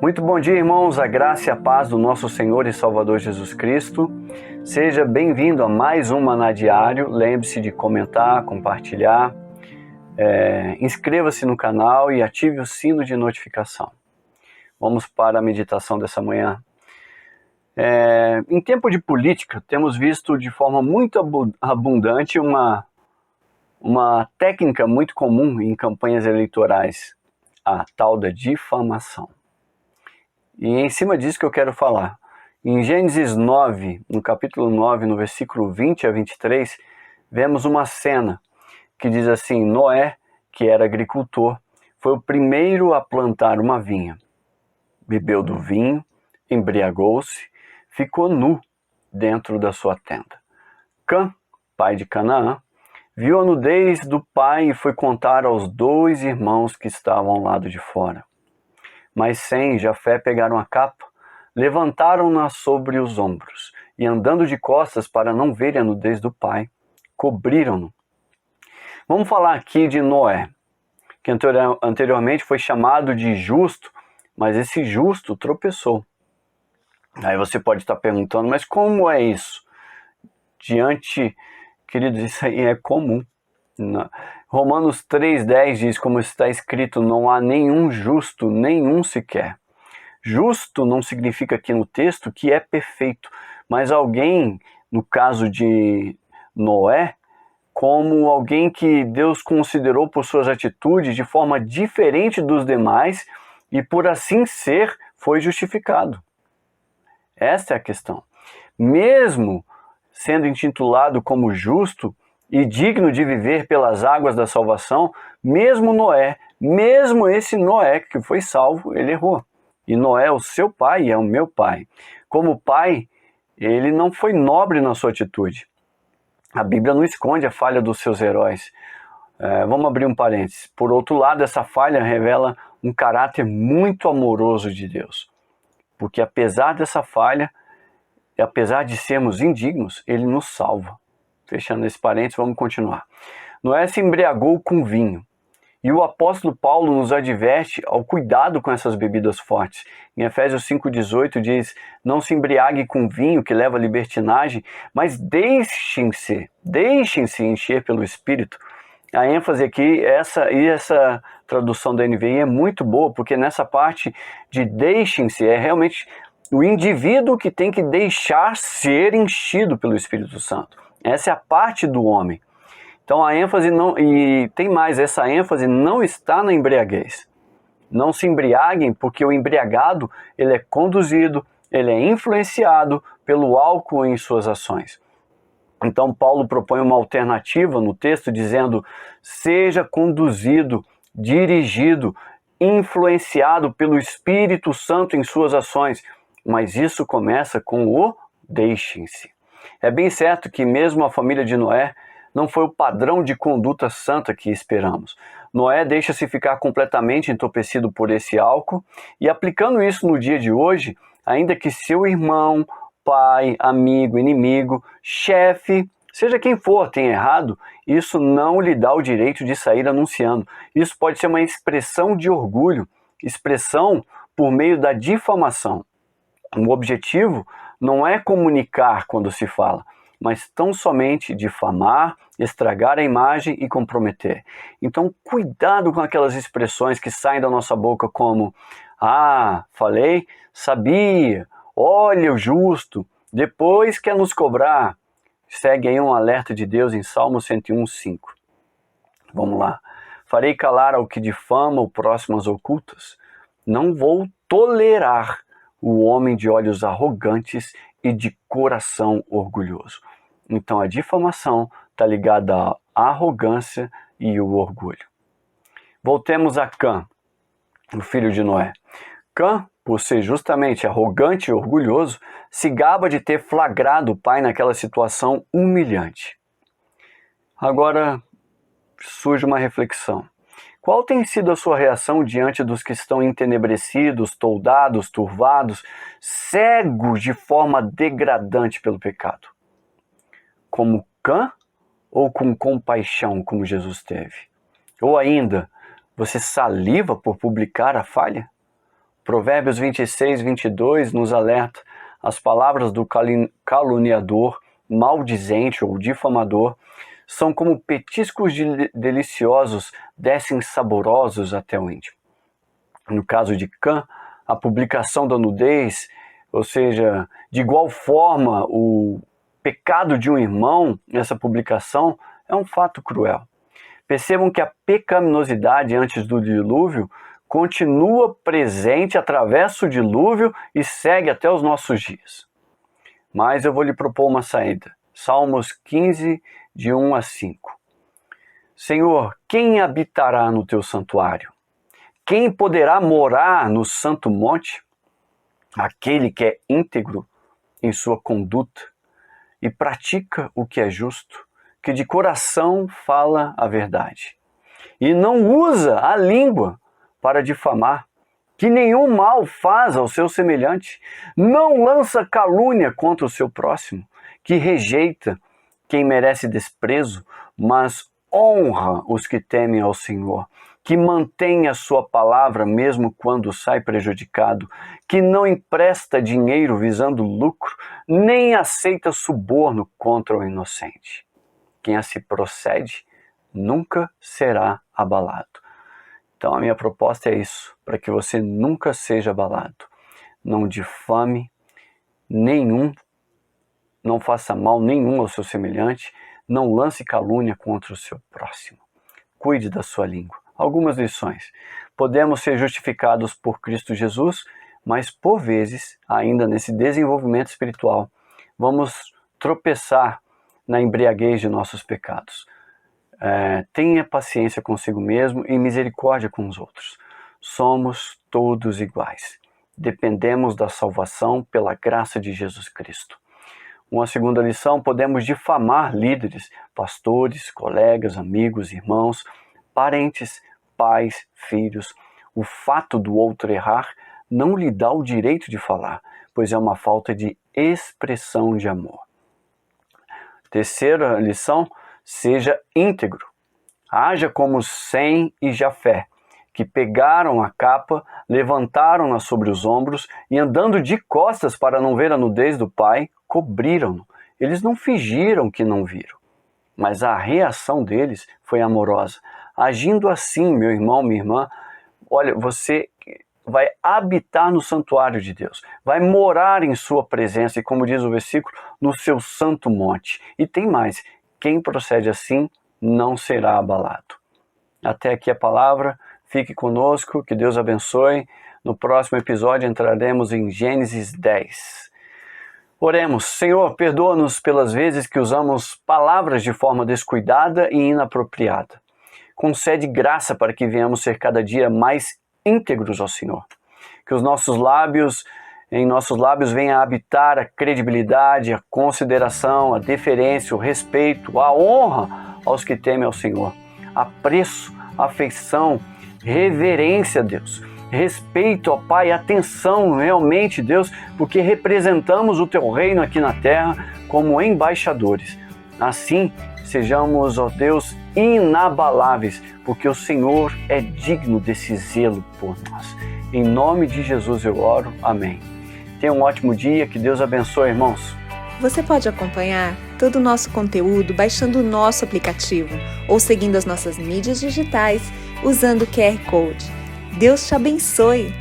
Muito bom dia, irmãos, a graça e a paz do nosso Senhor e Salvador Jesus Cristo. Seja bem-vindo a mais um Maná Diário. Lembre-se de comentar, compartilhar, inscreva-se no canal e ative o sino de notificação. Vamos para a meditação dessa manhã. Em tempo de política, temos visto de forma muito abundante uma técnica muito comum em campanhas eleitorais, a tal da difamação. E é em cima disso que eu quero falar. Em Gênesis 9, no capítulo 9, no versículo 20 a 23, vemos uma cena que diz assim: Noé, que era agricultor, foi o primeiro a plantar uma vinha. Bebeu do vinho, embriagou-se, ficou nu dentro da sua tenda. Cã, pai de Canaã, viu a nudez do pai e foi contar aos 2 irmãos que estavam ao lado de fora. Mas Sem e Jafé pegaram a capa, levantaram-na sobre os ombros e, andando de costas para não verem a nudez do pai, cobriram-no. Vamos falar aqui de Noé, que anteriormente foi chamado de justo, mas esse justo tropeçou. Aí você pode estar perguntando, mas como é isso? Queridos, isso aí é comum. Romanos 3,10 diz, como está escrito, não há nenhum justo, nenhum sequer. Justo não significa aqui no texto que é perfeito, mas alguém, no caso de Noé, como alguém que Deus considerou por suas atitudes de forma diferente dos demais e por assim ser, foi justificado. Esta é a questão. Mesmo sendo intitulado como justo e digno de viver pelas águas da salvação, mesmo Noé, mesmo esse Noé que foi salvo, ele errou. E Noé é o seu pai e é o meu pai. Como pai, ele não foi nobre na sua atitude. A Bíblia não esconde a falha dos seus heróis. Vamos abrir um parênteses. Por outro lado, essa falha revela um caráter muito amoroso de Deus. Porque apesar dessa falha, e apesar de sermos indignos, ele nos salva. Fechando esse parênteses, vamos continuar. Noé se embriagou com vinho. E o apóstolo Paulo nos adverte ao cuidado com essas bebidas fortes. Em Efésios 5,18 diz, não se embriague com vinho que leva à libertinagem, mas deixem-se encher pelo Espírito. A ênfase aqui, essa tradução da NVI é muito boa, porque nessa parte de deixem-se é realmente o indivíduo que tem que deixar ser enchido pelo Espírito Santo. Essa é a parte do homem. Então a ênfase não, e tem mais, essa ênfase não está na embriaguez. Não se embriaguem, porque o embriagado, ele é conduzido, ele é influenciado pelo álcool em suas ações. Então Paulo propõe uma alternativa no texto dizendo, seja conduzido, dirigido, influenciado pelo Espírito Santo em suas ações. Mas isso começa com o deixem-se. É bem certo que mesmo a família de Noé não foi o padrão de conduta santa que esperamos. Noé deixa-se ficar completamente entorpecido por esse álcool e aplicando isso no dia de hoje, ainda que seu irmão, pai, amigo, inimigo, chefe, seja quem for, tenha errado, isso não lhe dá o direito de sair anunciando. Isso pode ser uma expressão de orgulho, expressão por meio da difamação. O objetivo não é comunicar quando se fala, mas tão somente difamar, estragar a imagem e comprometer. Então, cuidado com aquelas expressões que saem da nossa boca como falei, sabia, olha o justo, depois quer nos cobrar. Segue aí um alerta de Deus em Salmo 101:5. Vamos lá. Farei calar ao que difama o próximo às ocultas. Não vou tolerar o homem de olhos arrogantes e de coração orgulhoso. Então a difamação está ligada à arrogância e o orgulho. Voltemos a Cã, o filho de Noé. Cã, por ser justamente arrogante e orgulhoso, se gaba de ter flagrado o pai naquela situação humilhante. Agora surge uma reflexão. Qual tem sido a sua reação diante dos que estão entenebrecidos, toldados, turvados, cegos de forma degradante pelo pecado? Como Cã ou com compaixão, como Jesus teve? Ou ainda, você saliva por publicar a falha? Provérbios 26, 22 nos alerta: as palavras do caluniador, maldizente ou difamador são como petiscos deliciosos, descem saborosos até o íntimo. No caso de Cã, a publicação da nudez, ou seja, de igual forma o pecado de um irmão nessa publicação, é um fato cruel. Percebam que a pecaminosidade antes do dilúvio continua presente, atravessa o dilúvio e segue até os nossos dias. Mas eu vou lhe propor uma saída. Salmos 15, de 1 a 5. Senhor, quem habitará no teu santuário? Quem poderá morar no santo monte? Aquele que é íntegro em sua conduta e pratica o que é justo, que de coração fala a verdade, e não usa a língua para difamar, que nenhum mal faz ao seu semelhante, não lança calúnia contra o seu próximo, que rejeita quem merece desprezo, mas honra os que temem ao Senhor, que mantém a sua palavra mesmo quando sai prejudicado, que não empresta dinheiro visando lucro, nem aceita suborno contra o inocente. Quem assim procede nunca será abalado. Então a minha proposta é isso, para que você nunca seja abalado. Não difame nenhum, não faça mal nenhum ao seu semelhante, não lance calúnia contra o seu próximo. Cuide da sua língua. Algumas lições. Podemos ser justificados por Cristo Jesus, mas por vezes, ainda nesse desenvolvimento espiritual, vamos tropeçar na embriaguez de nossos pecados. Tenha paciência consigo mesmo e misericórdia com os outros. Somos todos iguais. Dependemos da salvação pela graça de Jesus Cristo. Uma segunda lição: podemos difamar líderes, pastores, colegas, amigos, irmãos, parentes, pais, filhos. O fato do outro errar não lhe dá o direito de falar, pois é uma falta de expressão de amor. Terceira lição: seja íntegro. Haja como Sem e Jafé, que pegaram a capa, levantaram-na sobre os ombros e, andando de costas para não ver a nudez do pai, cobriram-no. Eles não fingiram que não viram, mas a reação deles foi amorosa. Agindo assim, meu irmão, minha irmã, olha, você vai habitar no santuário de Deus, vai morar em sua presença e, como diz o versículo, no seu santo monte. E tem mais: quem procede assim não será abalado. Até aqui a palavra. Fique conosco, que Deus abençoe. No próximo episódio entraremos em Gênesis 10. Oremos. Senhor, perdoa-nos pelas vezes que usamos palavras de forma descuidada e inapropriada. Concede graça para que venhamos ser cada dia mais íntegros ao Senhor. Que em nossos lábios venha a habitar a credibilidade, a consideração, a deferência, o respeito, a honra aos que temem ao Senhor. Apreço, afeição, reverência, Deus. Respeito, ó Pai, atenção realmente, Deus, porque representamos o Teu reino aqui na terra como embaixadores. Assim, sejamos, ó Deus, inabaláveis, porque o Senhor é digno desse zelo por nós. Em nome de Jesus eu oro. Amém. Tenha um ótimo dia, que Deus abençoe, irmãos. Você pode acompanhar todo o nosso conteúdo baixando o nosso aplicativo ou seguindo as nossas mídias digitais usando o QR Code. Deus te abençoe!